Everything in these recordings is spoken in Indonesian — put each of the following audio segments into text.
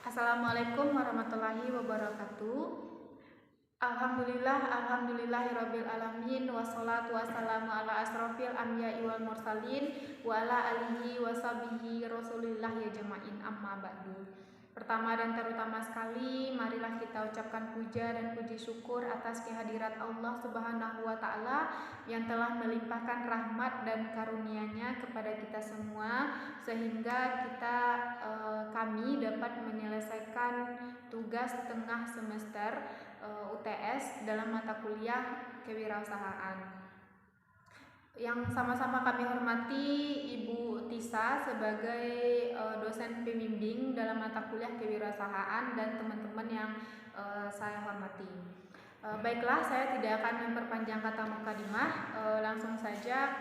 Assalamualaikum warahmatullahi wabarakatuh. Alhamdulillahirabbil alamin, wassalatu wassalamu ala asrofil anbiya'i wal mursalin wa ala alihi washabihi rasulillah ya jama'in, amma ba'du. Pertama dan terutama sekali, marilah kita ucapkan puja dan puji syukur atas kehadirat Allah Subhanahu wa Ta'ala yang telah melimpahkan rahmat dan karunia-Nya kepada kita semua, sehingga kami dapat menyelesaikan tugas tengah semester UTS dalam mata kuliah kewirausahaan. Yang sama-sama kami hormati Ibu Tisa sebagai dosen pembimbing dalam mata kuliah kewirausahaan dan teman-teman yang saya hormati. Baiklah, saya tidak akan memperpanjang kata mukadimah. Langsung saja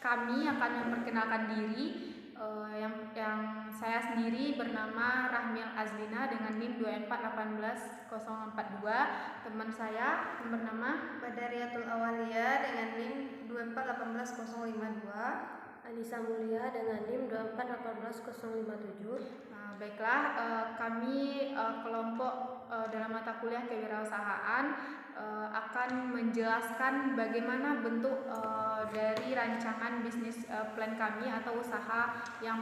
kami akan memperkenalkan diri. Yang saya sendiri bernama Rahmiel Azlina dengan NIM 2418042. Teman saya yang bernama Badariatul Awalia dengan NIM 2418052. Anissa Mulia dengan NIM 2418057. Baiklah, kami kelompok dalam mata kuliah kewirausahaan akan menjelaskan bagaimana bentuk dari rancangan bisnis plan kami atau usaha yang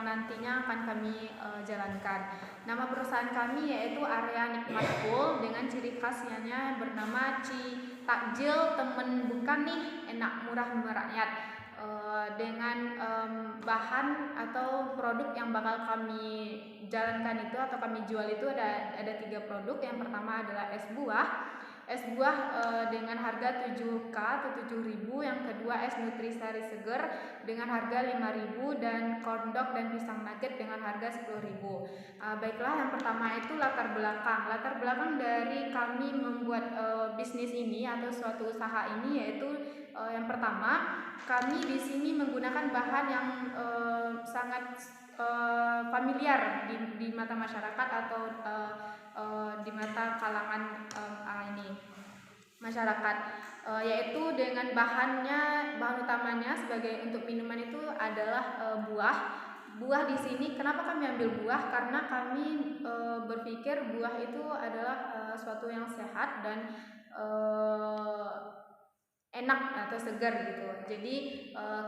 nantinya akan kami jalankan. Nama perusahaan kami yaitu Area Nikmat Pool dengan ciri khasnya bernama Takjil Temen Bukan Nih, Enak Murah Merakyat. Dengan bahan atau produk yang bakal kami jalankan itu atau kami jual itu ada 3 produk. Yang pertama adalah es buah dengan harga 7.000 atau 7.000. Yang kedua es nutrisari seger dengan harga 5.000 dan corn dog dan pisang nugget dengan harga 10.000. Baiklah, yang pertama itu latar belakang dari kami membuat bisnis ini atau suatu usaha ini, yaitu yang pertama, kami di sini menggunakan bahan yang sangat familiar di mata masyarakat atau di mata kalangan masyarakat, yaitu dengan bahan utamanya sebagai untuk minuman itu adalah buah di sini. Kenapa kami ambil buah? Karena kami berpikir buah itu adalah suatu yang sehat dan enak atau segar gitu. Jadi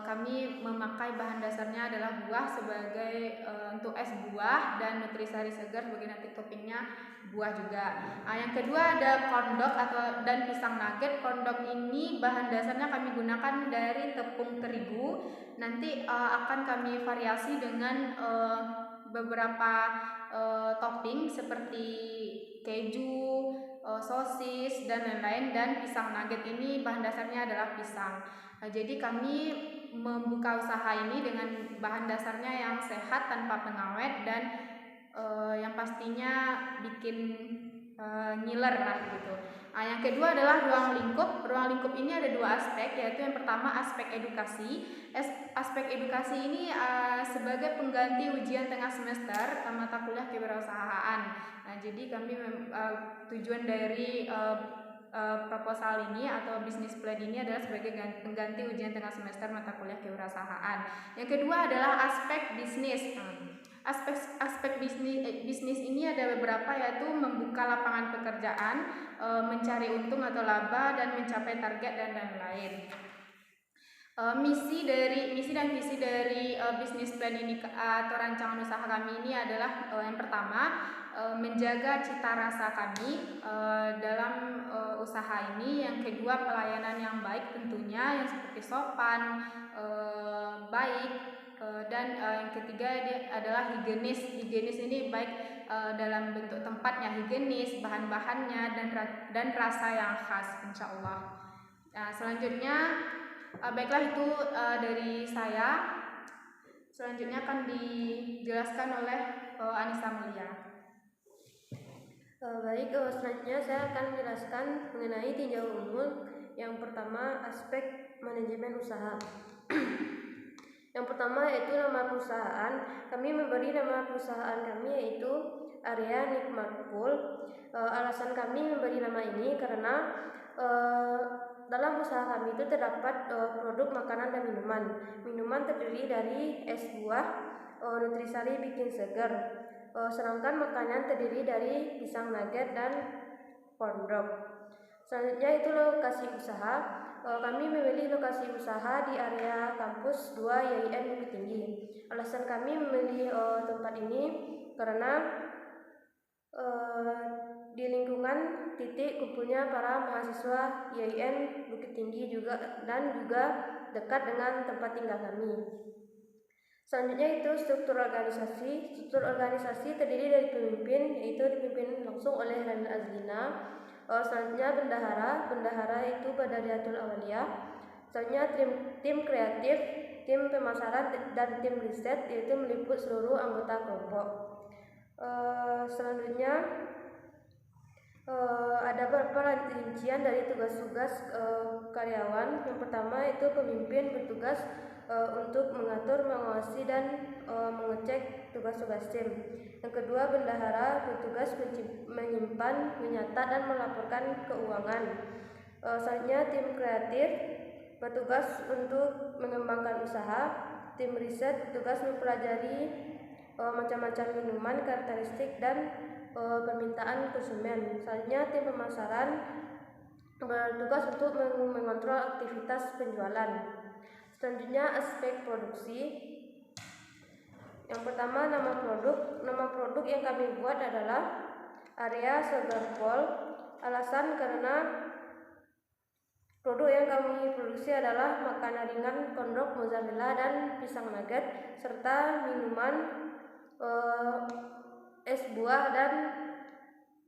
kami memakai bahan dasarnya adalah buah sebagai untuk es buah dan nutrisari segar sebagai nanti toppingnya buah juga. Yang kedua ada corn dog dan pisang nugget. Corn dog ini bahan dasarnya kami gunakan dari tepung terigu. Nanti akan kami variasi dengan beberapa topping seperti keju, sosis dan lain-lain. Dan pisang nugget ini bahan dasarnya adalah pisang. Jadi kami membuka usaha ini dengan bahan dasarnya yang sehat tanpa pengawet dan yang pastinya bikin ngiler lah gitu. Yang kedua adalah ruang lingkup. Ruang lingkup ini ada 2 aspek, yaitu yang pertama aspek edukasi. Aspek edukasi ini sebagai pengganti ujian tengah semester mata kuliah kewirausahaan. Jadi kami tujuan dari proposal ini atau bisnis plan ini adalah sebagai pengganti ujian tengah semester mata kuliah kewirausahaan. Yang kedua adalah aspek bisnis. Aspek bisnis ini ada beberapa, yaitu membuka lapangan pekerjaan, mencari untung atau laba, dan mencapai target dan lain-lain. Misi dan visi dari bisnis plan ini atau rancangan usaha kami ini adalah yang pertama, menjaga cita rasa kami dalam usaha ini. Yang kedua, pelayanan yang baik tentunya, yang seperti sopan, baik, dan yang ketiga adalah higienis. Higienis ini baik dalam bentuk tempatnya higienis, bahan-bahannya, dan rasa yang khas, insya Allah. Selanjutnya, baiklah itu dari saya. Selanjutnya akan dijelaskan oleh Anissa Mulia. Baik, selanjutnya saya akan menjelaskan mengenai tinjauan umum. Yang pertama, aspek manajemen usaha. Yang pertama yaitu nama perusahaan. Kami memberi nama perusahaan kami yaitu Area Nikmat Pool. Alasan kami memberi nama ini karena dalam usaha kami itu terdapat produk makanan dan minuman. Minuman terdiri dari es buah, nutrisari bikin segar, sedangkan makanan terdiri dari pisang nugget dan corn dog. Selanjutnya itu lokasi usaha. Kami memilih lokasi usaha di area kampus 2 YIN Bukit Tinggi. Alasan kami memilih tempat ini karena di lingkungan titik kumpulnya para mahasiswa YIN Bukit Tinggi dan juga dekat dengan tempat tinggal kami. Selanjutnya itu struktur organisasi. Struktur organisasi terdiri dari pemimpin, yaitu dipimpin langsung oleh Rana Azlina. Selanjutnya bendahara itu Badariatul Awaliyah. Selanjutnya tim kreatif, tim pemasaran dan tim riset, yaitu meliput seluruh anggota kelompok. Selanjutnya ada beberapa rincian dari tugas-tugas karyawan. Yang pertama itu pemimpin bertugas untuk mengatur, mengawasi dan mengecek tugas-tugas tim. Yang kedua, bendahara bertugas menyimpan, menyatat dan melaporkan keuangan. Selanjutnya tim kreatif bertugas untuk mengembangkan usaha. Tim riset bertugas mempelajari macam-macam minuman, karakteristik dan permintaan konsumen. Selanjutnya tim pemasaran bertugas untuk mengontrol aktivitas penjualan. Selanjutnya aspek produksi. Yang pertama nama produk. Nama produk yang kami buat adalah Area Segar Pol. Alasan karena produk yang kami produksi adalah makanan ringan, corn dog, mozzarella dan pisang nugget serta minuman es buah dan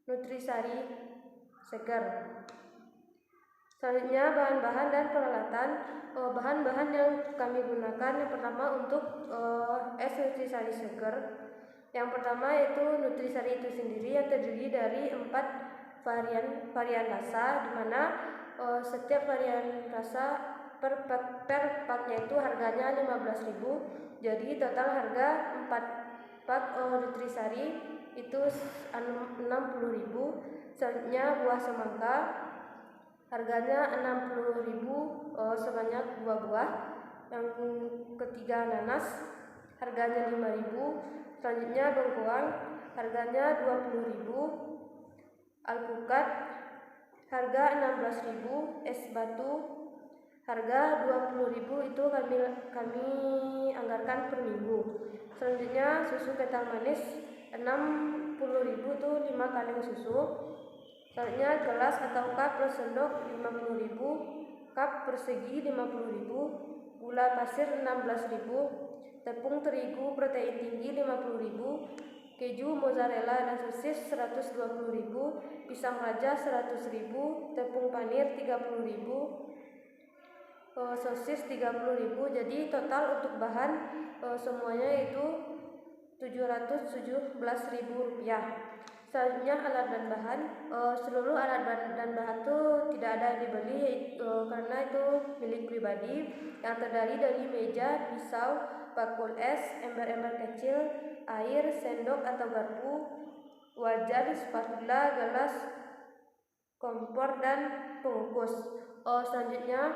nutrisari segar. Selanjutnya bahan-bahan dan peralatan. Bahan-bahan yang kami gunakan yang pertama untuk es nutrisari segar. Yang pertama itu nutrisari itu sendiri yang terdiri dari 4 varian rasa, di mana setiap varian rasa per paknya itu harganya 15.000. Jadi total harga 4 pak nutrisari itu 60.000. Selanjutnya buah semangka harganya 60.000 sebanyak 2 buah. Yang ketiga nanas harganya 5.000. Selanjutnya bengkoang harganya 20.000. Alpukat harga 16.000. Es batu harga 20.000, itu kami anggarkan per minggu. Selanjutnya susu kental manis 60.000 itu 5 kaleng susu. Selanjutnya gelas atau cup per sendok 50.000, cup persegi 50.000, gula pasir 16.000, tepung terigu protein tinggi 50.000, keju mozzarella dan sosis 120.000, pisang raja 100.000, tepung panir 30.000, sosis 30.000. Jadi total untuk bahan semuanya itu 717.000 rupiah. Selanjutnya alat dan bahan. Seluruh alat dan bahan itu tidak ada yang dibeli karena itu milik pribadi, yang terdiri dari meja, pisau, bakul es, ember-ember kecil, air, sendok atau garpu, wajan, spatula, gelas, kompor dan pengukus. Selanjutnya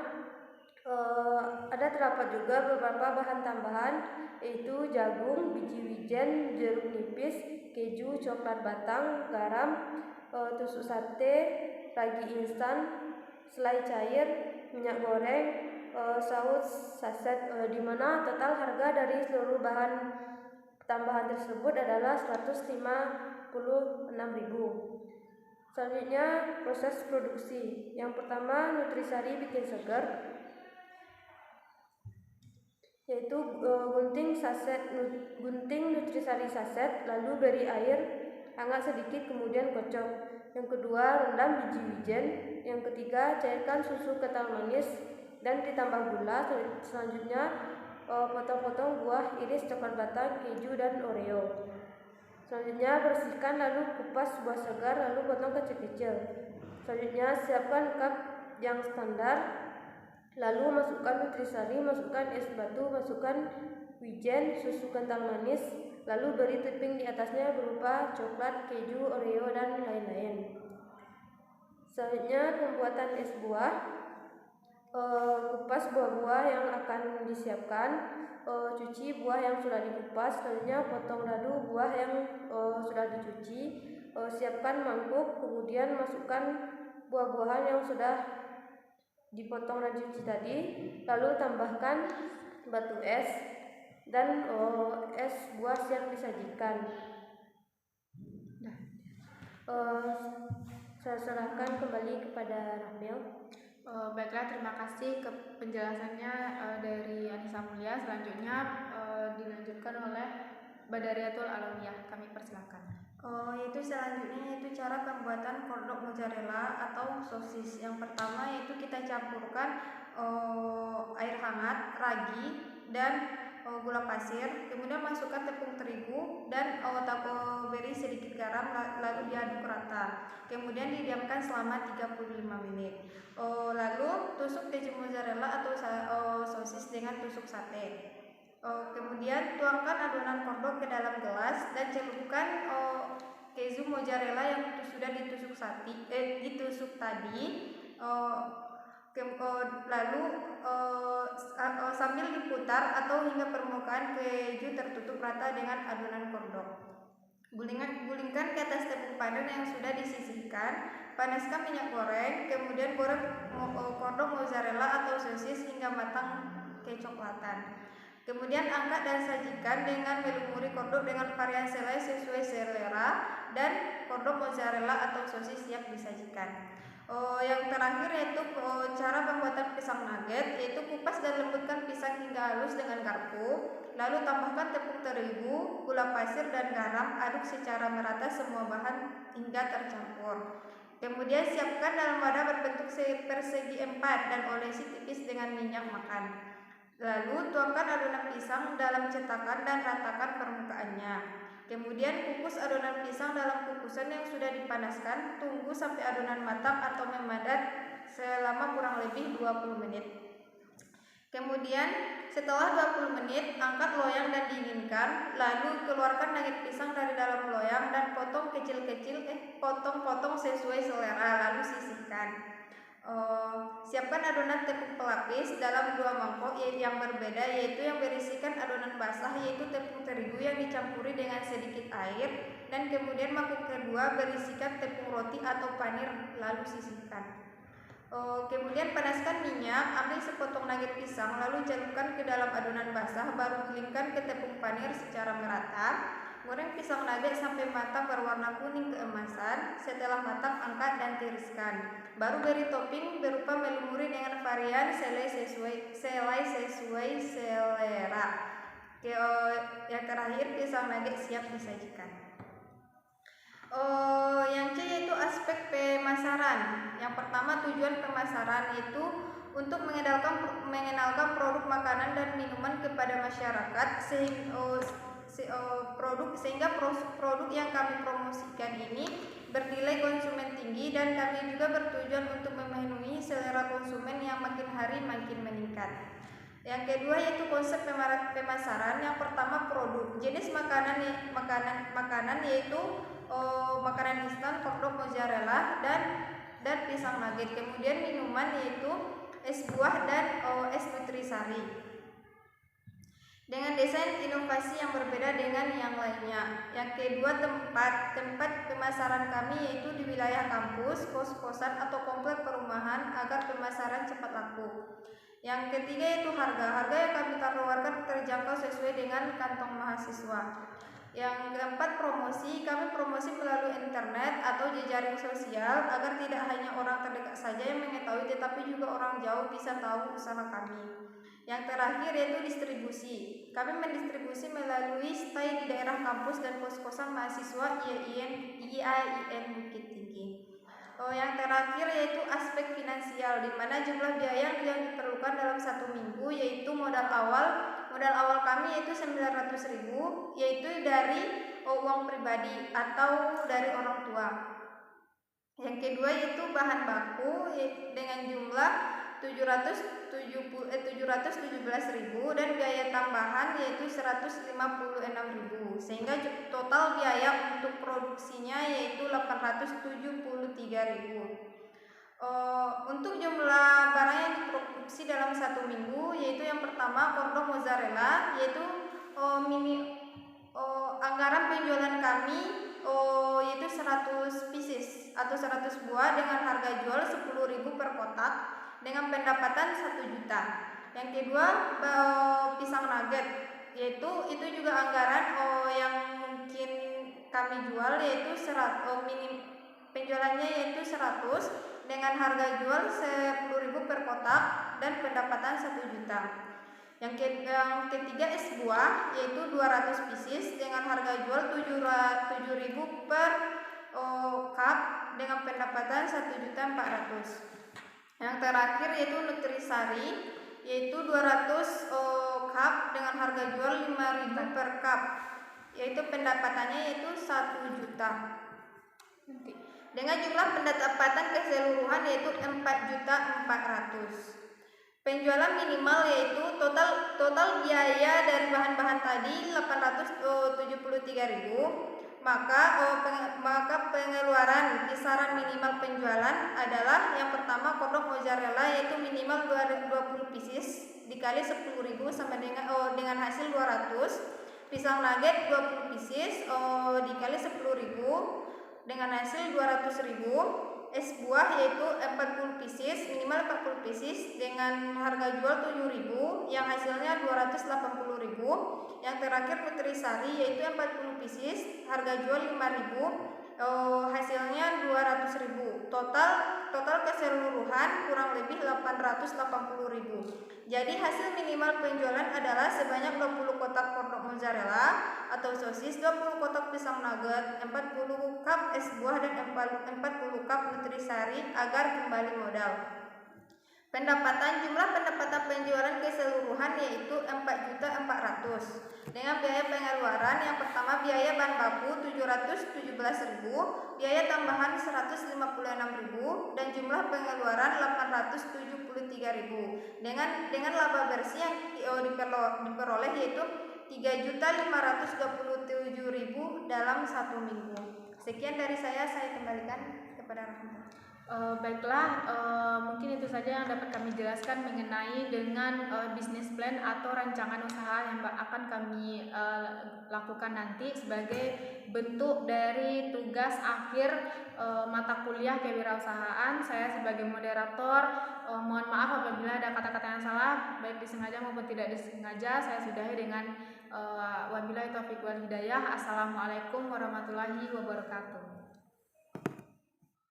ada terdapat juga beberapa bahan tambahan, yaitu jagung, biji wijen, jeruk nipis, keju, coklat batang, garam, tusuk sate, ragi instan, selai cair, minyak goreng, saus saset, di mana total harga dari seluruh bahan tambahan tersebut adalah 156.000. Selanjutnya proses produksi. Yang pertama nutrisari bikin segar, yaitu gunting nutrisari saset, lalu beri air hangat sedikit kemudian kocok. Yang kedua rendam biji wijen. Yang ketiga cairkan susu kental manis dan ditambah gula. Selanjutnya potong-potong buah iris, coklat batang, keju dan oreo. Selanjutnya bersihkan lalu kupas buah segar lalu potong kecil-kecil. Selanjutnya siapkan cup yang standar. Lalu masukkan nutrisari, masukkan es batu, masukkan wijen, susu kental manis, lalu beri topping di atasnya berupa coklat, keju, oreo, dan lain-lain. Selanjutnya pembuatan es buah. kupas buah-buah yang akan disiapkan, cuci buah yang sudah dikupas, selanjutnya potong dadu buah yang sudah dicuci, siapkan mangkuk, kemudian masukkan buah-buahan yang sudah dipotong dan dicuci tadi, lalu tambahkan batu es dan es buah siap disajikan. Saya serahkan kembali kepada Rahmel. Baiklah, terima kasih ke penjelasannya dari Anissa Mulia. Selanjutnya dilanjutkan oleh Badariatul Alawiyah. Kami persilakan. Yaitu selanjutnya yaitu cara pembuatan kordok mozzarella atau sosis. Yang pertama yaitu kita campurkan air hangat, ragi, dan gula pasir, kemudian masukkan tepung terigu dan beri sedikit garam, lalu diaduk rata, kemudian didiamkan selama 35 menit. Lalu tusuk keju mozzarella atau sosis dengan tusuk sate. Kemudian tuangkan adonan kordok ke dalam gelas dan celupkan keju mozzarella yang sudah ditusuk tadi. Lalu sambil diputar atau hingga permukaan keju tertutup rata dengan adonan kordok. Gulingkan ke atas tepung pandan yang sudah disisihkan. Panaskan minyak goreng, kemudian goreng kordok mozzarella atau sosis hingga matang kecoklatan. Kemudian angkat dan sajikan dengan melumuri kordok dengan varian selai sesuai selera, dan kordok mozzarella atau sosis siap disajikan. Yang terakhir yaitu cara pembuatan pisang nugget, yaitu kupas dan lembutkan pisang hingga halus dengan garpu, lalu tambahkan tepung terigu, gula pasir dan garam, aduk secara merata semua bahan hingga tercampur. Kemudian siapkan dalam wadah berbentuk persegi 4 dan olesi tipis dengan minyak makan. Lalu tuangkan adonan pisang dalam cetakan dan ratakan permukaannya. Kemudian kukus adonan pisang dalam kukusan yang sudah dipanaskan. Tunggu sampai adonan matang atau memadat selama kurang lebih 20 menit. Kemudian setelah 20 menit, angkat loyang dan dinginkan. Lalu keluarkan nugget pisang dari dalam loyang dan potong potong sesuai selera, lalu sisihkan. Siapkan adonan tepung pelapis dalam 2 mangkok yang berbeda, yaitu yang berisikan adonan basah yaitu tepung terigu yang dicampuri dengan sedikit air, dan kemudian mangkok kedua berisikan tepung roti atau panir, lalu sisihkan. Kemudian panaskan minyak, ambil sepotong nugget pisang, lalu celupkan ke dalam adonan basah, baru gulingkan ke tepung panir secara merata. Goreng pisang nugget sampai matang berwarna kuning keemasan. Setelah matang, angkat dan tiriskan. Baru beri topping berupa melumuri dengan varian selai sesuai selera. Yang terakhir, pisang nugget siap disajikan. Yang C yaitu aspek pemasaran. Yang pertama, tujuan pemasaran yaitu untuk mengenalkan produk makanan dan minuman kepada masyarakat sehingga produk yang kami promosikan ini bernilai konsumen tinggi, dan kami juga bertujuan untuk memenuhi selera konsumen yang makin hari makin meningkat. Yang kedua yaitu konsep pemasaran. Yang pertama, produk jenis makanan yaitu makanan instan, kordok mozzarella dan pisang nugget. Kemudian minuman yaitu es buah dan es nutrisari dengan desain inovasi yang berbeda dengan yang lainnya. Yang kedua, tempat pemasaran kami yaitu di wilayah kampus, kos-kosan atau komplek perumahan agar pemasaran cepat laku. Yang ketiga yaitu harga yang kami tawarkan terjangkau sesuai dengan kantong mahasiswa. Yang keempat, promosi. Kami promosi melalui internet atau jejaring sosial agar tidak hanya orang terdekat saja yang mengetahui, tetapi juga orang jauh bisa tahu usaha kami. Yang terakhir yaitu distribusi. Kami mendistribusi melalui stay di daerah kampus dan kos-kosan mahasiswa IAIN Bukit Tinggi. Yang terakhir yaitu aspek finansial, di mana jumlah biaya yang diperlukan dalam 1 minggu yaitu modal awal kami yaitu 900.000, yaitu dari uang pribadi atau dari orang tua. Yang kedua yaitu bahan baku dengan jumlah 717.000 dan biaya tambahan yaitu 156.000, sehingga total biaya untuk produksinya yaitu 873.000. Untuk jumlah barang yang diproduksi dalam 1 minggu, yaitu yang pertama kordon mozzarella, yaitu anggaran penjualan kami yaitu 100 pieces atau 100 buah dengan harga jual 10.000 per kotak dengan pendapatan 1 juta. Yang kedua pisang nugget, yaitu itu juga anggaran yang mungkin kami jual, yaitu penjualannya yaitu 100 dengan harga jual 10.000 per kotak dan pendapatan 1 juta. Yang ketiga es buah, yaitu 200 pieces dengan harga jual 7.000 per cup dengan pendapatan 1.400.000. Yang terakhir yaitu nutrisari, yaitu 200 cup dengan harga jual 5.000 per cup, yaitu pendapatannya yaitu 1 juta. Dengan jumlah pendapatan keseluruhan yaitu 4.400.000. Penjualan minimal yaitu total biaya dari bahan-bahan tadi 873.000, maka pengeluaran kisaran minimal penjualan adalah yang pertama kordon mozzarella, yaitu minimal 20 pieces dikali 10.000 sama dengan hasil 200. Pisang nugget 20 pieces dikali 10.000 dengan hasil 200.000. Es buah yaitu 40 pieces, minimal 40 pieces dengan harga jual 7.000 yang hasilnya 280.000. Yang terakhir nutrisari yaitu 40 pieces, harga jual 5.000, hasilnya 200.000. Total keseluruhan kurang lebih 880.000. Jadi hasil minimal penjualan adalah sebanyak 20 kotak kordon mozzarella atau sosis, 20 kotak pisang nugget, 40 cup es buah dan 40 cup nutrisari agar kembali modal. Jumlah pendapatan penjualan keseluruhan yaitu 4.400.000 dengan biaya pengeluaran yang pertama biaya bahan baku 717.000, biaya tambahan 156.000 dan jumlah pengeluaran 873.000 dengan laba bersih yang diperoleh yaitu 3.527.000 dalam 1 minggu. Sekian dari saya kembalikan kepada Rahma. Baiklah, mungkin itu saja yang dapat kami jelaskan mengenai dengan bisnis plan atau rancangan usaha yang akan kami lakukan nanti sebagai bentuk dari tugas akhir mata kuliah kewirausahaan. Saya sebagai moderator mohon maaf apabila ada kata-kata yang salah, baik disengaja maupun tidak disengaja. Saya sudahi dengan wabillahi taufiq wal hidayah. Assalamualaikum warahmatullahi wabarakatuh.